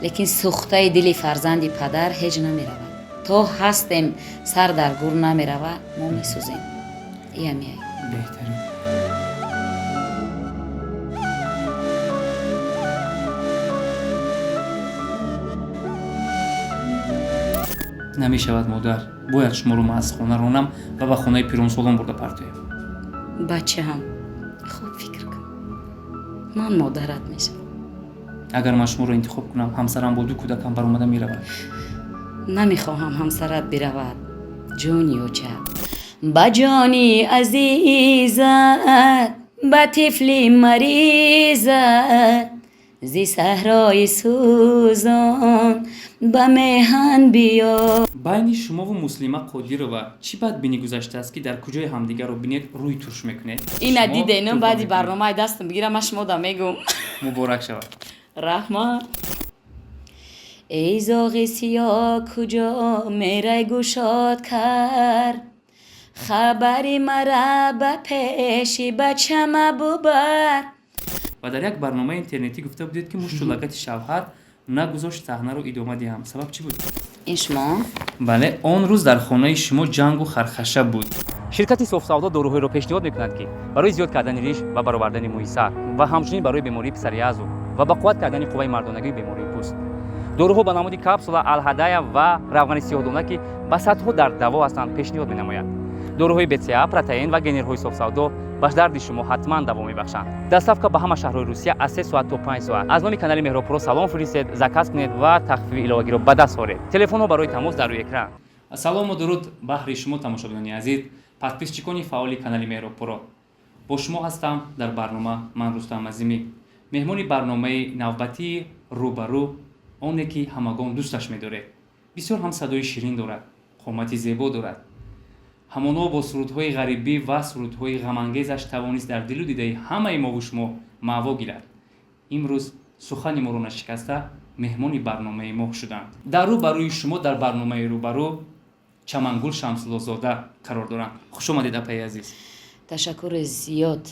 лекин сӯхтаи дили фарзанди падар ҳеҷ намеравад. То ҳастем сар дар гур намеравад, мо месӯзем. иамияй беҳтарин. намешавад модар, бояд шуморо ман аз хона ронам ва ба хонаи пиронсолон бурда партоям. бачаам, хуб фикр кун. ман модарат мешавам. агар ман шуморо интихоб кунам, ҳамсарам бо ду кӯдакам баромада меравад. намехоҳам ҳамсарат биравад, ҷони оча. ба ҷони азизат, ба тифли маризат, зи саҳрои сӯзон ба меҳан биё. байни шумову муслима қодирова чӣ бадбинӣ гузаштааст, ки дар куҷои ҳамдигарро бинед рӯй турш мекунед? ина Шумо дидену тӯҳфа баъди мекунед. барномаи дастам бигирам, ма шумода мегум. муборак шавад. раҳмат. эй зоғи сиёҳ куҷо мерай гушод кард, хабари мара ба пеши бачама бубар. ва дар як барномаи интернетӣ гуфта будед, ки мушулакати шавҳар нагузошт саҳнаро идома диҳам. Сабаб чӣ буд? ин шумо? бале, он рӯз дар хонаи шумо ҷангу хархаша буд. ширкати софсавдо доруҳоеро пешниҳод мекунад, ки барои зиёд кардани риш ва баровардани мӯи сар ва ҳамчунин барои бемории писариязу ва ба қувват кардани қувваи мардонагии бемории пӯст. доруҳо ба намуди капсула, алҳадая ва равғани сиёҳдона, ки ба сатҳо дар даво ҳастанд, пешниҳод менамояд. доруҳои бца, протеин ва генерҳои софсавдо ба дарди шумо ҳатман даво мебахшанд. доставка ба ҳама шаҳрҳои русия аз 3 соат то 5 соат. аз номи канали Меҳробпуро салом фиристед, заказ кунед ва тахфифи иловагиро ба даст оред. телефонҳо барои тамос дар рӯи экран. салому дуруд баҳри шумо тамошобинони азиз, подписчикони фаъоли канали Меҳробпуро. бо шумо ҳастам дар барнома. ман Рустам Азимӣ, меҳмони барномаи навбатии рӯбарӯ, оне ки ҳамагон дӯсташ медоред. бисёр ҳам садои ширин дорад, қомати зебо дорад. ҳамоно бо сурудҳои ғарибӣ ва сурудҳои ғамангезаш тавонист дар дилу дидаи ҳамаи мову шумо маъво гирад. имрӯз сухани моро нашикаста меҳмони барномаи мо шуданд. дар рӯбарӯи шумо дар барномаи рӯбарӯ Чамангул Шамсуллозода қарор дорам. хуш омадед апаи азиз. ташаккури зиёд,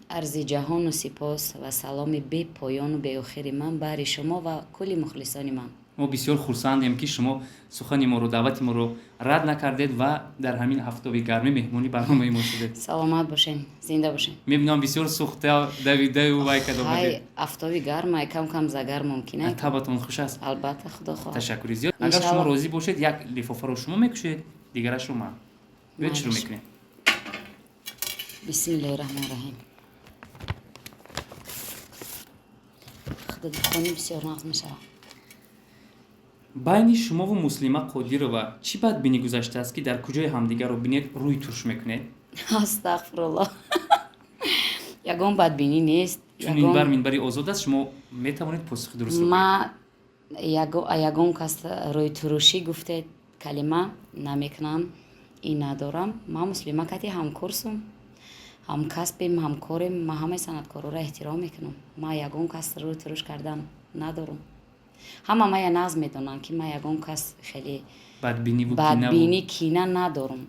арзи ҷаҳону сипос ва саломи бепоёну беохири ман баҳри шумо ва кулли мухлисони ман. мо бисёр хурсандем, ки шумо сухани моро, даъвати моро рад накардед ва дар ҳамин ҳафтоби гармӣ меҳмони барномаи мо шудед. саломат бошен, зинда бошен. мебинам бисёр сухта давидаю вай кадо ҳай, будед. афтоби гармай, кам загар мумкина. табатон хуш аст. албатта, худо хоҳад. ташаккури зиёд. агар шумо розӣ бошед, як лифофаро шумо мекушед, дигарашро ман. биёед шурӯъ мекунем. бисмиллаҳи раҳмони раҳим. худо бихонӣ бисёр нағз мешавад. байни шумову муслима қодирова чӣ бадбинӣ гузаштааст, ки дар куҷои ҳамдигарро бинед рӯй турш мекунед? астағфируллоҳ. ягон бадбинӣ нест. чун ин бар минбари озод аст, шумо метавонед посухи дуруст ма ягон кас рӯйтурушӣ гуфтед калима намекунам, ин надорам. ма муслима кати ҳамкурсум, ҳамкасбем, ҳамкорем. ма ҳамаи санъаткорро эҳтиром мекунам. ма ягон кас рӯйтуруш кардан надорам. ҳама мая нағз медонанд, ки ма ягон кас хеле бадбинӣ, кина надорам.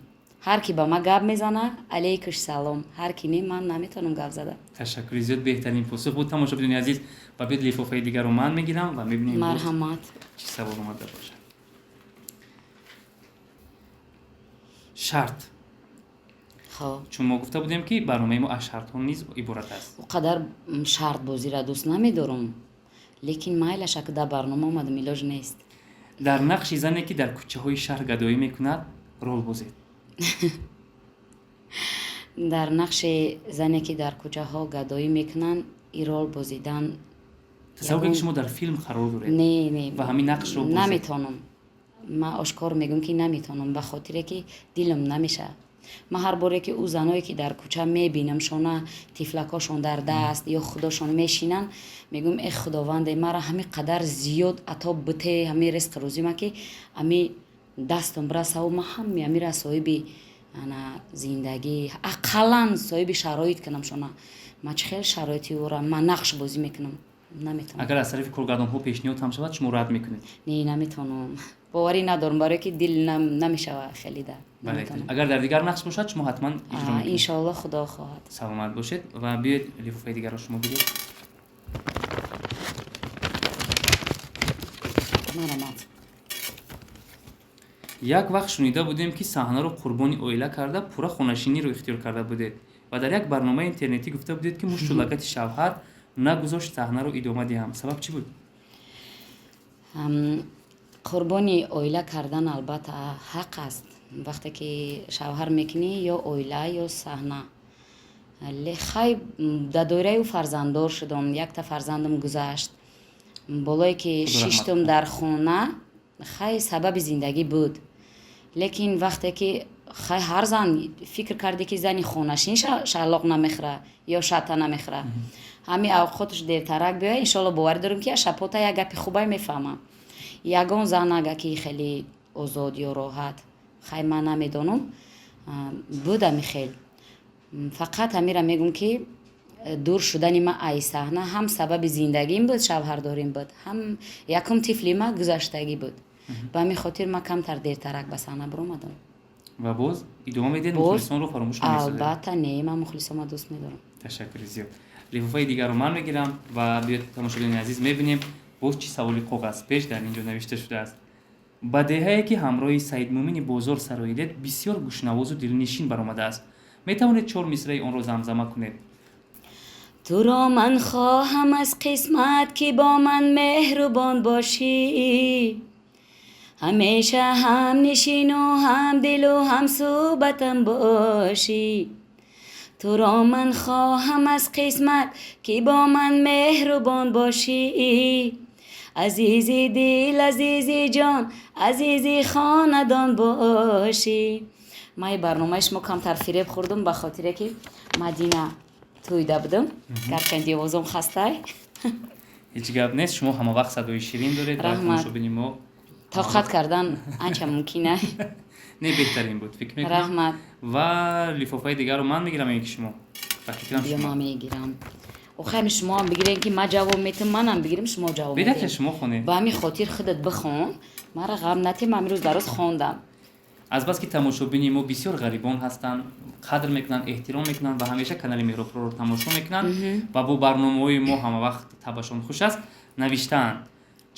ҳар ки ба ма гап мезана, алейкуш салом. ҳар ки не, ман наметавонам гап зада. ташаккури зиёд, беҳтарин посух буд. тамошобинони азиз, ва биёед лифофаи дигарро ман мегирам ва мебинем марҳамат. чӣ савол омада бошад. шарт. хоб, чун мо гуфта будем, ки барномаи мо аз шартҳо низ иборат аст. о қадар шартбозиро дӯст намедорам, лекин майлаша ки дар барнома омадам, илоҷ нест. дар нақши зане, ки дар кӯчаҳои шаҳр гадоӣ мекунад, рол бозед. дар нақши зане ки дар кӯчаҳо гадоӣ мекунанд, ин рол бозидан тасаввур кунед, шумо дар филм қарор доред не ва ҳамин нақшро бозед. наметонам. ма ошкор мегӯям, ки наметонам, ба хотире ки дилам намешавад. ма ҳар боре ки ӯ заное ки дар кӯча мебинам, шона тифлакошон дар даст ё худошон мешинанд, мегӯям э худованде, мара ҳамин қадар зиёд ато бите, ҳамин ризқи рӯзима, ки ҳамин дастам расаву ма ҳами ҳамира соҳиби зиндагӣ, ақаллан соҳиби шароит кунам. шона ма чӣ хел шароити ӯро ма нақш бозӣ мекунам, наметонам. агар аз тарафи коргардонҳо пешниҳод ҳам шавад, шумо рад мекунед? не, наметонам. боварӣ надорам, барое ки дил намешава хеле да. агар дар дигар нақш бошад, шумо ҳатман иҷро мекунед. иншоаллоҳ, худо хоҳад. саломат бошед ва биёед лифофаи дигарро шумо бигиред. марамат. як вақт шунида будем ки саҳнаро қурбони оила карда пурра хонашиниро ихтиёр карда будед ва дар як барномаи интернетӣ гуфта будед ки муштулакати шавҳар нагузошт саҳнаро идома диҳам. Сабаб чӣ буд? қурбони оила кардан албатта ҳақ аст. вақте ки шавҳар мекунӣ ё оила ё саҳна. хай дар доираи ӯ фарзанддор шудам. Якта фарзандам гузашт. болое ки шиштум дар хона хай сабаби зиндагӣ буд. лекин вақте ки хай ҳар зан фикр карди ки зани хонашин шалоқ намехӯра ё шата намехӯра. ҳами авқоташ дертарак биёяд иншоалло боварӣ дорем ки шабҳота як гапи хубай мефаҳмам. ягон зан ага ки хеле озод ё роҳат хай ман намедонам буда михел. фақат ҳамира мегӯм ки дур шудани ма ай саҳна ҳам сабаби зиндагим буд, шавҳардорим буд, ҳам якум тифли ма гузаштагӣ буд. ба ҳамин хотир ма камтар дертарак ба саҳна биромадам. ва боз идома медиҳед мухлисонро фаромӯш намесозед? албатта не, ман мухлисома дӯст медорам. ташаккури зиёд. лифофаи дигарро ман мегирам ва биёед тамошобини азиз мебинем боз чӣ саволи коғаз пеш дар ин ҷо навишта шудааст. ба деҳае ки ҳамроҳи Саидмӯмини Бозор сароидед бисёр гӯшнавозу дилнишин баромадааст. метавонед 4 мисраи онро замзама кунед? туро ман хоҳам аз қисмат ки бо ман меҳрубон бошӣ, ҳамеша ҳамнишину ҳамдилу ҳамсӯҳбатам бошӣ. туро ман хоҳам аз қисмат ки бо ман меҳрубон бошӣ, азизи дил азизи ҷон азизи хонадон бошӣ. ман барномаи шумо камтар фиреб хӯрдум ба хотире ки Мадина тӯйда будам. гарчанди овозам хастай. ҳеҷ гап нест. шумо ҳамавақт садои ширин доред. тамошобини мо тоқат кардан анча мумкина. не беҳтарин буд фикр мекунам. раҳмат. ва лифофаи дигарро ман мегирам ки шумо ба фикрам биё шумо ман мегирам. охайми шумо ҳам бигирем ки ман ҷавоб метам, манам бигирем шумо ҷавоб беда ки медем. шумо хонед. ба ҳамин хотир худат бихон. мара ғам натем, амрӯз дароз хондам. азбаски тамошобини мо бисёр ғарибон ҳастанд, қадр мекунанд, эҳтиром мекунанд ва ҳамеша канали Меҳробпурро тамошо мекунанд ва бо барномаҳои мо ҳамавақт табашон хуш аст. навиштаанд: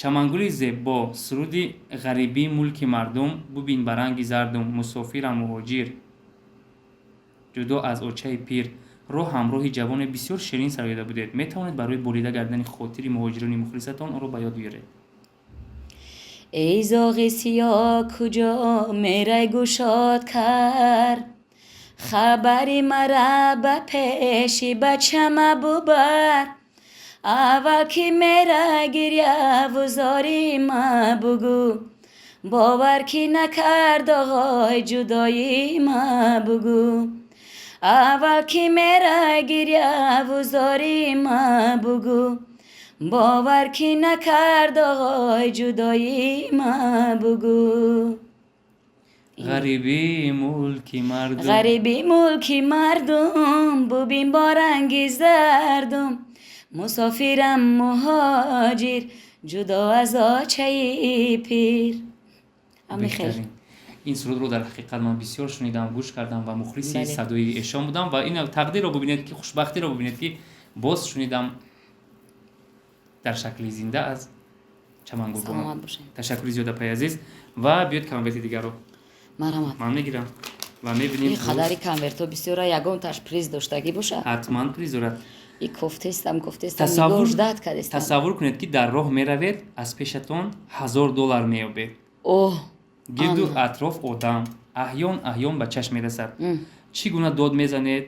чамангули зебо, суруди ғарибӣ мулки мардум, бубин ба ранги зардум, мусофирам муҳоҷир, ҷудо аз очаи пир, роҳ ҳамроҳи ҷавоне бисёр ширин сароида будед. метавонед барои болида гардани хотири муҳоҷирони мухлисатон онро ба ёд биёред. ای زاغ سیاه کجا میرای گشاد کر، خبری مرا به پیشی بچم ببر، اول که میرا گریه وزاری ما بگو، باور که نکرد آقای جدایی ما بگو، اول که میرا گریه وزاری ما بگو، باور که نکرد آقای جدایی ما بگو. غریبی ملکی مردم، غریبی ملکی مردم، ببین با رنگ زردم، مسافرم مهاجر، جدا از آچه پیر. همین خیلی این سرودро дар ҳақиқат ман бисёр шунидам, гӯш кардам ва мухлиси садои эшон будам ва ин тақдирро бубинед ки хушбахтиро бубинед ки боз шунидам дар шакли зинда аз чамангулбонон. ташаккури зиёда пай азиз ва биёед конверти дигарро марамат ман мегирам ва мебинем. ин қадари конвертҳо бисёра ягонташ приз доштагӣ боша. ҳатман приз дорад. и кофтестам нигоҳ ждат кардестам. тасаввур кунед ки дар роҳ меравед, аз пешатон $1000 меёбед. оҳ гирду атроф одам аҳён ба чашм мерасад. чӣ гуна дод мезанед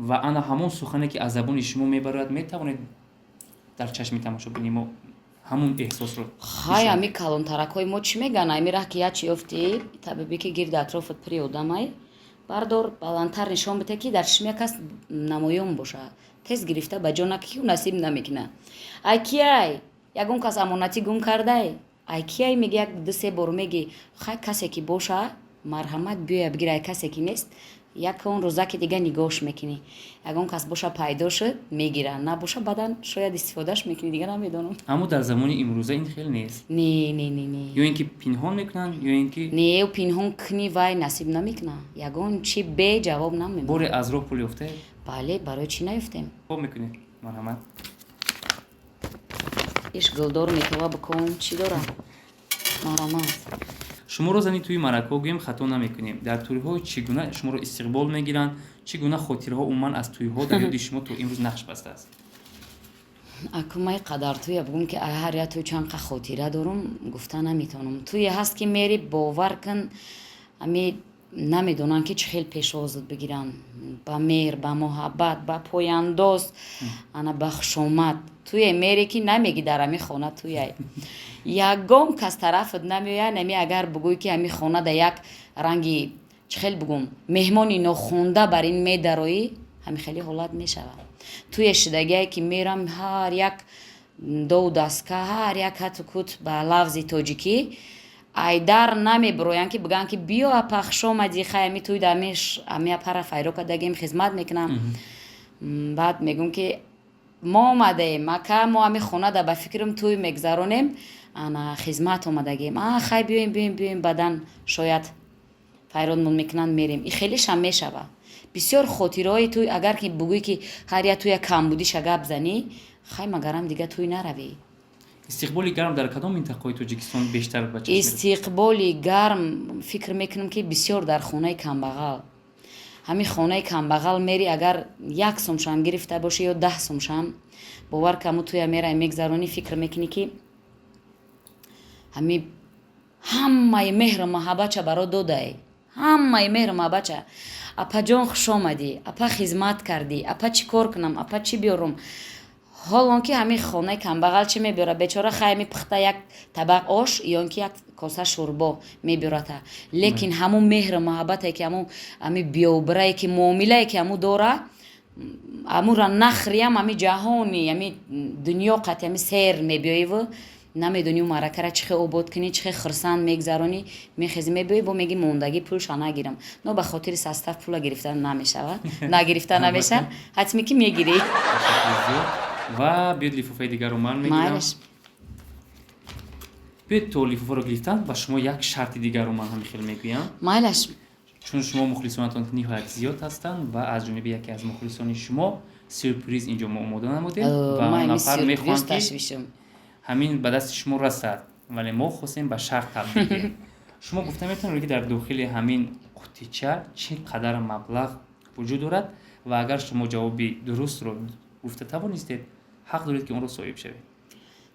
ва ана ҳамон сухане ки аз забони шумо мебарояд метавонед дар чашми тамошобини мо ҳамун эҳсосро. хай ами калонтаракҳои мо чӣ мегӯянд? амира ки ячи ёфти табиби ки гирди атрофат пири одамай бардор баландтар нишон биде ки дар чишми як кас намоён боша. тез гирифта ба ҷона ки насиб намекуна. ай кияй ягон кас амонатӣ гум кардай? ай кияй меги як ду-се бор меги хай касе ки боша марҳамат биёя бигира. ай касе ки нест якон рӯзаки дига нигоҳш мекунӣ. ягон кас боша пайдо шуд мегира, набоша баъдан шояд истифодаш мекунӣ, дига намедонам. аммо дар замони имрӯза ин хел нест. не ё ин ки пинҳон мекунанд ё ин ки не пинҳон куни вай насиб намекуна. ягон чӣ бе ҷавоб намемонад. боре аз роҳ пул ёфтед? бале, барои чӣ наёфтем? хоб мекунед. марҳамат. иш гулдор метова бикун чӣ дорам? маромад. шуморо зани туи маъракаҳо гӯем хато намекунем. Дар туриҳо чӣ гуна шуморо истиқбол мегиранд? Чӣ гуна хотираҳо умуман аз туиҳо дар ёди шумо то имрӯз нақш бастааст? Акумай қадар туя бугум ки ҳар я туй чанд қа хотира дорум гуфта наметавонам. Туе ҳаст ки мери бовар кун ами намедонанд ки чӣ хел пешовозот бигиранд. Ба меҳр, ба муҳаббат, ба пояндоз, ана ба хушомад. Туе мери ки намеги дар ами хона туяй. Ягон кас тарафат намеояд, нами агар бугӯй ки ами хона да як ранги чӣ хел бугум меҳмони нохонда бар ин медароӣ, ҳами хели ҳолат мешавад. Туе шидагие ки мерам ҳар як дов даска, ҳар як ҳату кут ба лафзи тоҷикӣ айдар намебироянд ки бигӯянд ки биё апа хуш омадӣ, хай ами туй да ами апара файро кардагем хизмат мекунам. Баъд мегӯм ки мо омадаем ака, мо ами хона да ба фикрам туй мегзаронем, ана хизмат омадагем. Хай биёем биёем биёем, баъдан шояд файронмон мекунанд мерем. И хелишам мешавад. Бисёр хотираҳои туй агар ки бугӯӣ ки ҳар я туя камбудиша гап занӣ, хай магарам дига туй наравӣ. истиқболи гарм дар кадом минтақаҳои тоҷикистон бештар ба чашм мерасад? Истиқболи гарм фикр мекунам ки бисёр дар хонаи камбағал. Ҳами хонаи камбағал мери агар 1 сомшам гирифта бошӣ ё 10 сомшам, бовар ки ҳамун туя мерай мегзаронӣ, фикр мекунӣ ки ҳами ҳамаи меҳру муҳаббатша баро додае. Ҳамаи меҳру муҳаббатша. Апа ҷон хуш омадӣ, апа хизмат кардӣ, апа чӣ кор кунам, апа чӣ биёрум. ҳолон ки ҳамин хонаи камбағал чӣ мебиёрад? Бечора хай ами пухта як табақ ош ё ки як коса шӯрбо мебиёрата. Лекин ҳамун меҳру муҳаббате ки ҳамун ами биёбирае ки муомилае ки ҳамун дора, ҳамунра нахриям ами ҷаҳони ами дунё қати ами сер мебиёиву намедонӣ маъракаро чӣ хел обод кунӣ, чӣ хел хурсанд мегзаронӣ, мехезӣ мебиёӣ бо меги мондагӣ пулша нагирам. Но ба хотири састав пула гирифта намешавад. Нагирифта намеша, ҳатмӣ ки мегирӣ. ва биёд лифофаи дигарро ман мегирам. биёд то лифофаро гирифтан ба шумо як шарти дигарро ман ҳам хел мегӯям. Майлаш. чун шумо мухлисонатон ниҳоят зиёд ҳастанд ва аз ҷониби яке аз мухлисони шумо сюрприз инҷо мо омода намудем ва нафар мехоҳам ки ҳамин ба дасти шумо расад, вале мо хостем ба шарт табдил диҳем. шумо гуфта метавонед ки дар дохили ҳамин қутича чӣ қадар маблағ вуҷуд дорад ва агар шумо ҷавоби дурустро гуфта тавонистед, ҳақ доред ки онро соҳиб шавед.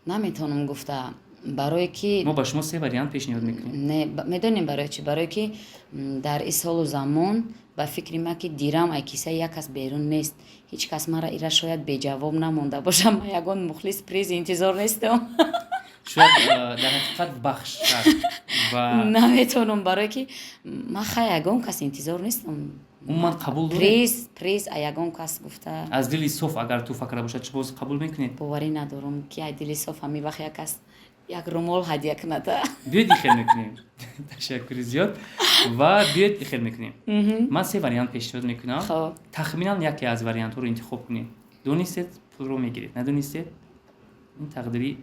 Наметавонам гуфта, барое ки мо ба шумо 3 вариант пешниҳод мекунем. Не, медонем барои чӣ? Барое ки дар ин солу замон ба фикри ман ки дирам ай кисаи як кас берун нест. Ҳеҷ кас мара ира шояд беҷавоб намонда бошам. Ман ягон мухлис призи интизор нестам. шояд дар ҳақиқат бахшад ва наметавонам, барое ки ман хай ягон кас интизор нестам. умуман қабул доред? Приз а ягон кас гуфта. аз дили соф агар тӯҳфа карда бошад, чӣ боз қабул мекунед? боварӣ надорам ки ай дили соф ҳами вақт як кас як румол ҳадия кунада. биёед ихел мекунем. ташаккури зиёд. ва биёед ихел мекунем. ман 3 вариант пешниҳод мекунам. тахминан яке аз вариантҳоро интихоб кунед. донистед пулро мегиред, надонистед ин тақдири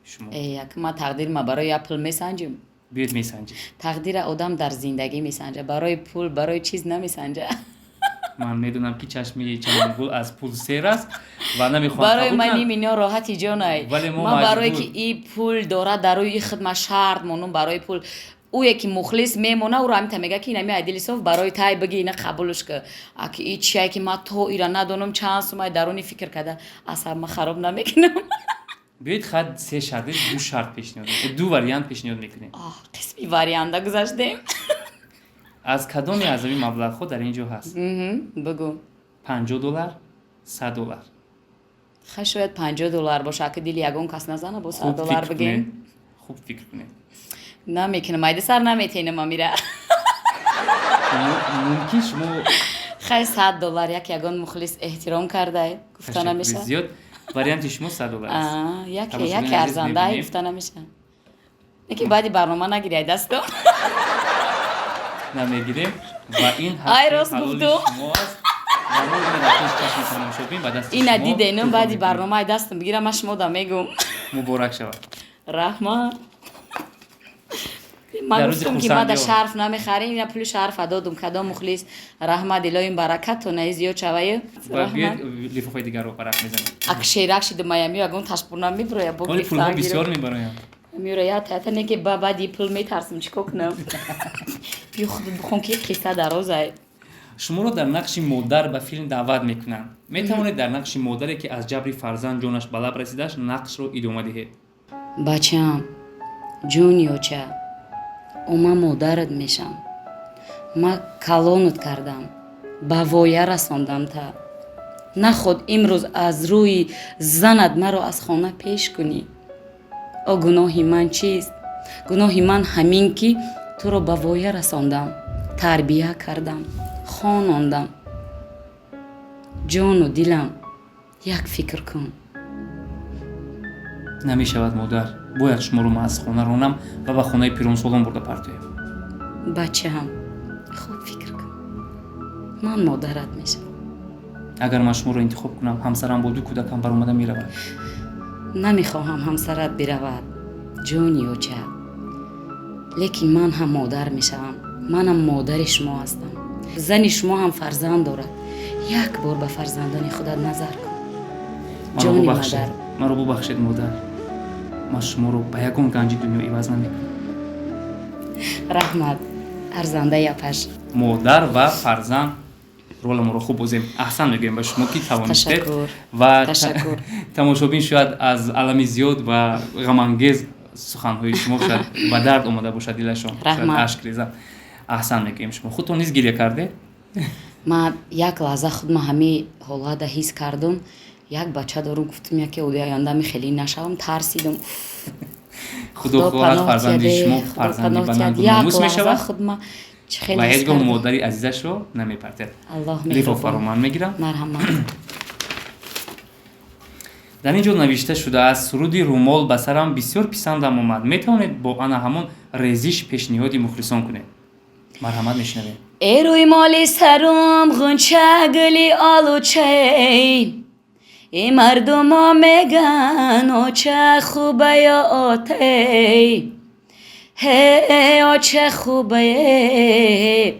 шумо. як ма тақдир ма барои я пул месанҷим. биёед месанҷед. тақдира одам дар зиндагӣ месанҷа, барои пул барои чиз намесанҷа. ман медонам ки чашми чамангул аз пул сер аст ва намехоҳам барои қабул ман кунам. ин мино роҳати ҷонай. вале мо ман барое маҷбур. ки ин пул дорад дар рӯи хидмат шарт монум барои пул. ӯе ки мухлис мемона ӯро ҳамин мега ки инами айдили соф барои тай биги ина қабулш ки аки ин чие ки ман то ира надонам чанд сумай даруни фикр карда асаб ма хароб намекунам. биёед хад 3 шарт 2 шарт пешниҳод мекунем, 2 вариант пешниҳод мекунем. қисми варианда гузаштем. аз кадоми аз ин маблағҳо дар ин ҷо ҳаст? бигӯ. $50, $100. хай шояд $50 боша ки дили ягон кас назана бо $100 бигем. хуб фикр кунед. намекунам, айда сар наметенам амира. мумкин шумо хай $100 як ягон мухлис эҳтиром кардай гуфта намеша. зиёд варианти шумо $100 аст. яке арзандаи гуфта намеша. яке баъди барнома нагирай дастом. намегирем ва ин ай рост гуфтум. шумо аст. ва мо ина дар пеш чашми тамошобин ба дасти ина шумо диденам тӯҳфа баъди мекунем. барнома ай дастам бигирам ма шумо да мегум. муборак шавад. раҳмат. ман гуфтам ки ма да шарф намехарем, ина пули шарфа додум кадом мухлис раҳмат илоҳим баракатона зиёд шаваю. ва биёед лифофаи дигарро парақ мезанем. ак шерак шиду маямӣ ягон ташпурнам меброя бо оли пулҳо бисёр мебароям. می‌روید که بابا دیپلمات هستم چیکار کنم بیا خود بخون که قصه درازه شما رو در نقش مادر به فیلم دعوت میکنند. میتوانید در نقش مادری که از جبر فرزند جانش به لب رسیده‌اش نقش رو ادامه دهید. بچه‌م جونیوچه اوما مادرت میشم ما کلونت کردم با воя رساندم تا نخود امروز از روی زنت مرا از خانه پیش کنی او گناهی من چیست؟ گناهی من همین که تو رو با воя رساندم تربیه کردم خاناندم جان و دلم یک فکر کن نمیشود مادر. باید شما رو از خانه رانم و به خانه پیرانسالان برده پرتویم. بچه هم خوب فکر کن من مادرت میشم اگر من شما رو انتخاب کنم همسرم با 2 کودکم برآمده میرود. نمیخواهم همسرت برود جونیوچه لیکن من هم مادر میشم منم مادر شما هستم زن شما هم فرزند دارد یک بار به فرزندان خودت نظر کن جانی مادر من رو ببخشید مادر. من شما رو به یگان گنج دنیا عوض نمیکنم. رحمت ارزنده یپش مادر و فرزند رول ما رو خوب بازیم. احسن میگیم به شما که توانستید تشکر. و تشکر. تماشابین شاید از علم زیاد و غم انگیز سخنهای شما شاید به درد اومده باشد دلشان شاید اشک ریزد. احسن میگیم شما خودتون نیز گریه کرده؟ من یک لحظه خودم همین حالت حس کردم یک بچه دارم گفتم یکی اودی آینده می خیلی نشوم ترسیدم خدا خواهد فرزندی شما فرزندی به ننگ و ناموس میشود و هیچگاه مادری عزیزش رو نمیپرتد. لیفو فرامان میگیرم. مرحمت. در اینجا نوشته شده است سرودی رومال به سرم بسیار پسندم اومد. میتوانید با آن همون ریزش پیشنهادی مخلصان کنید. مرحمت میشنوید. ای روی مالی سرم غنچه گلی آلوچه ای مردم ها میگن آچه خوبه یا آته هی آچه خوبه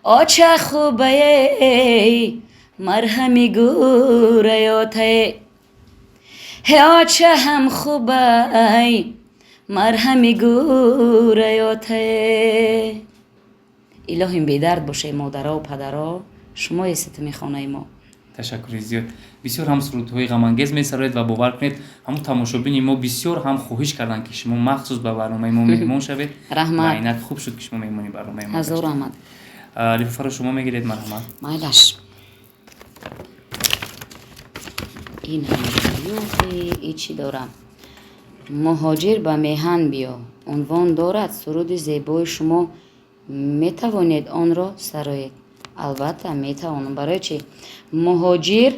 آچه خوبه مرهمی گوره یا ته هی آچه هم خوبه مرهمی گوره یا ته. الهیم بیدرد باشه مادرها و پدرها شما ستمی خانه ما. تشکر زیاد. بسیار هم سرودهای غم انگیز می‌سرایید و باور کنید همون تماشابین ما بسیار هم خواهش کردن که شما مخصوص به برنامه ما مهمان شوید. رحمت. و اینک خوب شد که شما مهمانی برنامه ما. هزار رحمت. لیفو رو شما میگیرید مرحمت. مایلش. این هم چی دارم. مهاجر به میهن بیا. عنوان دارد سرود زیبای شما میتوانید آن را سرایید. البته میتوانم. برای چی؟ مهاجر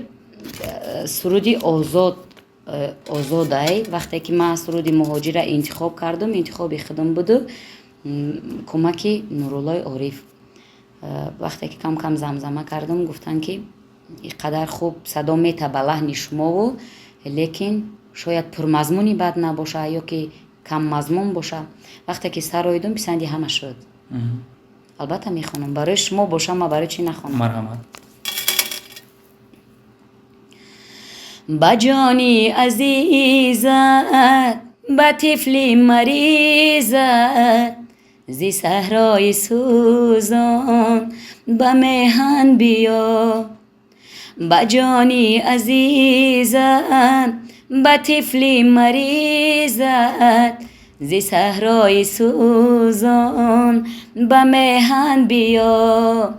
سرودی آزاده. وقتی که من سرودی مهاجر را انتخاب کردم انتخاب خودم بود کمک نورالله عارف. وقتی که کم کم زمزمه کردم گفتن که اینقدر خوب صدا میته به لحن شما و لیکن شاید پرمضمونی بد نباشه یا که کم مضمون باشه. وقتی که سراییدم پسندی همه شد. البته میخونم برای شما باشه ما برای چی نخونم. مرحمت. بجانی عزیزت به طفلی مریضت زی صحرای سوزان به میهن بیا. بجانی عزیزت به طفلی مریضت زی صحرای سوزان به میهن بیا.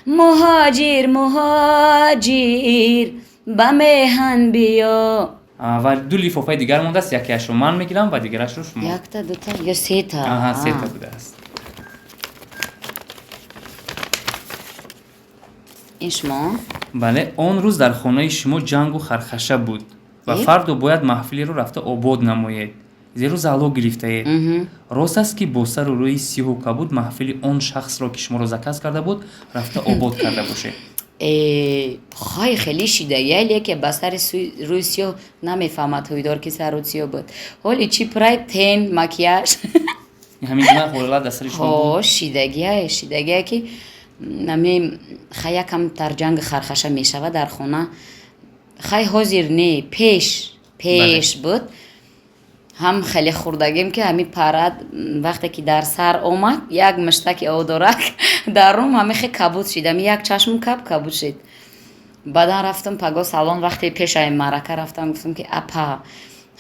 مهاجر مهاجر به میهن بیا. و 2 لیفافه دیگر مونده است. یکیش رو من میگیرم و دیگرش رو شما. یک تا 2 تا یا 3 تا؟ آها 3 تا بوده است. این شما؟ بله آن روز در خانه شما جنگ و خرخشه بود و فردا باید محفلی رو رفته آباد نمایید زیرا زالو گرفته اید. راست است که با سر و روی سیاه و کبود محفلی آن شخص را که شما را زکس کرده بود رفته آباد کرده باشه. خواهی خیلی شیدگی که بسر روی سیاه نمیفهمد تویدار که سر روی سیاه بود. حالی چی پرای تین مکیاج همین گونه حالت دستر شما بود. شیدگی که نمی خیلی کم تر جنگ خرخشه می شود در خانه خیلی حاضر نه پیش بود ҳам хеле хурдагим ки ҳамин парад вақте ки дар сар омад як муштаки одорак дар рум ҳамин хе кабуд шидам, як чашмум кабуд шид. баъдан рафтам паго салон, вақте пешаи маърака рафтам гуфтам ки апа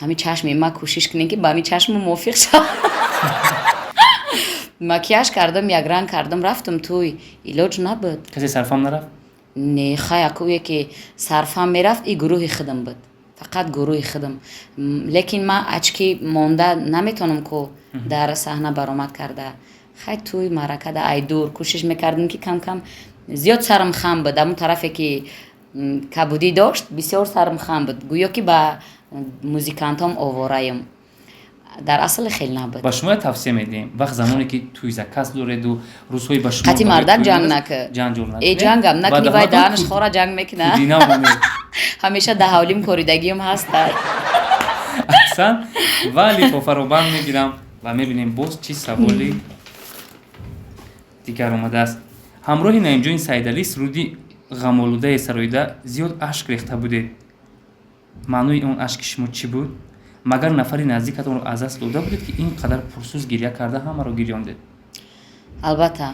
ҳамин чашми ма кӯшиш кунем ки ба ҳамин чашму мувофиқ шавам. макияж кардам, як ранг кардам, рафтам туй, илоҷ набуд. касе сарфам нарафт? Не, хай акуе ки сарфам мерафт, и гурӯҳи худам буд, фақат гурӯҳи худам. Лекин ман ачки монда наметонам ку дар саҳна баромад карда. хай туй маъракада айдур кӯшиш мекардам ки кам кам, зиёд сарам хам буд, амон тарафе ки кабудӣ дошт бисёр сарам хам буд, гӯё ки ба музикантам овораям. дар асл хел набуд. ба шумо тавсия медиҳем вақт замоне ки тӯйзакас дореду рӯзҳои ба шумо ҳати мардак ҷанг нака. Ҷангам накуни вай даҳанаш хора ҷанг мекуна. ҳамеша даҳавлим коридагиам ҳаста. ахсан, ва лифофаро мегирам ва мебинем боз чӣ саволи дигар омадааст. ҳамроҳи наимҷони Саидалӣ суруди ғамолудаи сароида зиёд ашк рехта будед. маънои он ашки шумо чӣ буд? магар нафари наздикатонро аз даст дода будед ки ин қадар пурсӯз гирья карда ҳамаро гирёндед? албатта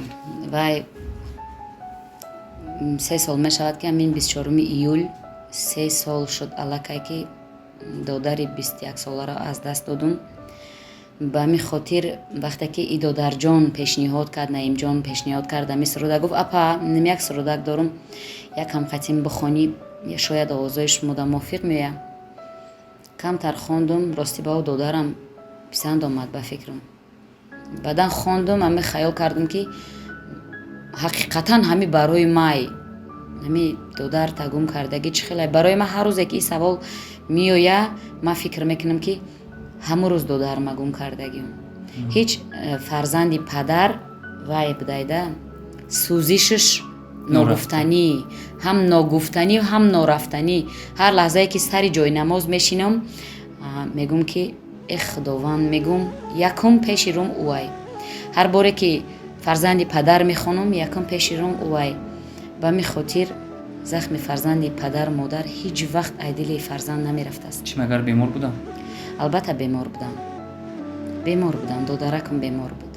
вай 3 сол мешавад ки ҳамин 24 июл 3 сол шуд аллакай ки додари 21 соларо аз даст додум. ба ҳамин хотир вақте ки идодарҷон пешниҳод кард, наимҷон пешниҳод кард, ҳамин суруда гуфт апа ним як сурудак дорум, якам қатим бихонӣ, шояд овозои шумода мувофиқ меояд. камтар хондум, рости ба додарам писанд омад ба фикрам. баъдан хондум, ҳамин хаёл кардам ки ҳақиқатан ҳамин барои май, ҳамин додар тагум кардаги чӣ хеле барои ман. ҳар рӯзе ки ин савол меоя ман фикр мекунам ки ҳамун рӯз додар магум кардагиам. ҳеҷ фарзанди падар вай бидайда сӯзишаш ногуфтанӣ, ҳам ногуфтанӣ ҳам норафтанӣ. ҳар лаҳзае ки сари ҷои намоз мешинам мегум ки э худованд, мегум якум пеши рум ӯай. ҳар боре ки фарзанди падар мехонам якум пеши рум ӯай. ба ҳамин хотир захми фарзанди падар модар ҳеҷ вақт аз дили фарзанд намерафтааст. чӣ магар бемор будам? албатта бемор будам, додаракам бемор буд.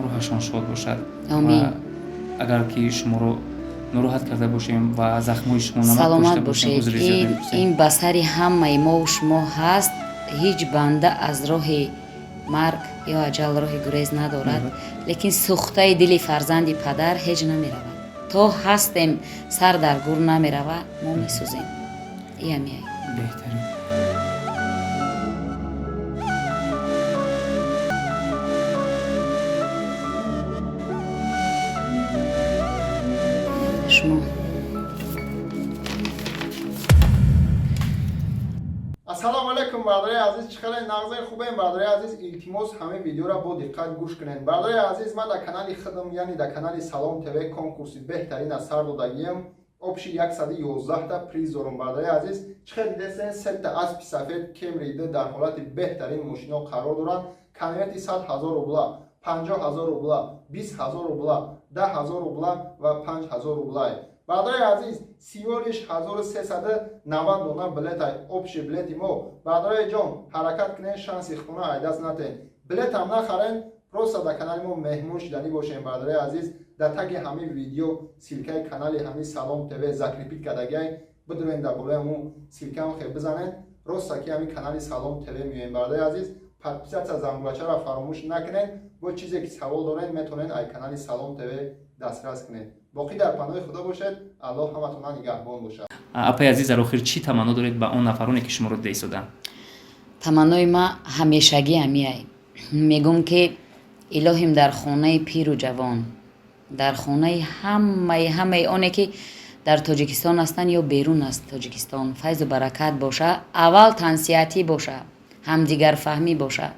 рӯҳашон шод бошад. Амин. Ва агар ки шуморо нороҳат карда бошем ва захмои шумо намак саломат бошем, бошед. узри зиёд мепурсем. ин ба сари ҳамаи мову шумо ҳаст. ҳеҷ банда аз роҳи марг ё аҷал роҳи гурез надорад, лекин сӯхтаи дили фарзанди падар ҳеҷ намеравад. то ҳастем сар дар гур намеравад, мо месӯзем. иамиай беҳтарин. шумо ассалому алайкум бардораи азиз, чӣ хеле нағзаи хубем бардораи азиз. илтимос ҳамаи видеоро бо диққат гӯш кунед. бардораи азиз, ман дар канали худам, яъне дар канали Салом ТВ конкурси беҳтарина сар додагиам. обши 111та приз дорам. бардораи азиз, чӣ хеле дидесен сетта аспи сафед кемрида дар ҳолати беҳтарин мошино қарор доранд. камиёти 100,000 рубла, 50,000 рубла, 20,000 рубла, 10,000 рубла ва 5,000 рублай. бардораи азиз, сиёриш 1390 дона билетай обши билети мо. бардораи ҷон, ҳаракат кунед, шанси хона айдаст натен. билетам нахарен, просто дар канали мо меҳмон шиданӣ бошем. бардораи азиз, дар таги ҳамин видео силкаи канали ҳамин Салом ТВ закрепит кардагиай, бидурен дар болои ҳамун силкаам хел бизанед. роста ки ҳамин канали Салом ТВ меоем. бардораи азиз, подписатсия замбулачаро фаромӯш накунед. бо чизе ки савол доред метавонед аз канали Салом ТВ дастрас кунед. боқӣ дар паноҳи худо бошед. аллоҳ ҳаматона нигаҳбон бошад. апаи азиз, дар охир чӣ таманно доред ба он нафароне ки шуморо дидисоданд? таманнои ман ҳамешагӣ ҳамиай. мегум ки илоҳим дар хонаи пиру ҷавон, дар хонаи ҳамаи оне ки дар тоҷикистон ҳастанд ё берун аз тоҷикистон файзу баракат боша, аввал тансиҳатӣ боша, ҳамдигарфаҳмӣ боша,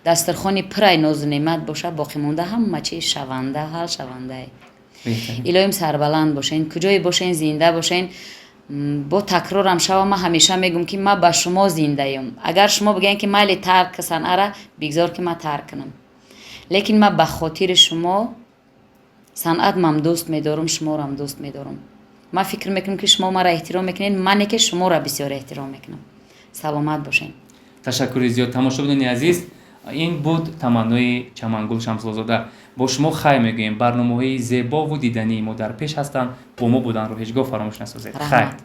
дастархони пурай нозу неъмат боша, боқимонда ҳама чӣ шаванда ҳал шавандае. илоҳим сарбаланд бошен, куҷое бошен, зинда бошен. бо такрорам шава, ман ҳамеша мегум ки ман ба шумо зиндаям. агар шумо бигӯянд ки майли тарк санъара, бигзор ки ман тарк кунам, лекин ман ба хотири шумо санъат ман дӯст медорам, шуморам дӯст медорам. ман фикр мекунам ки шумо маро эҳтиром мекунед, мане ки шуморо бисёр эҳтиром мекунам. саломат бошен. ташаккури зиёд. Тамошобинони азиз, ин буд таманнуи Чамангул Шамсуллозода. Бо шумо хайр мегӯем. Барномаҳои зебову дидании мо дар пеш ҳастанд. Бо мо буданро ҳеҷ гоҳ фаромӯш насозед. Хайр.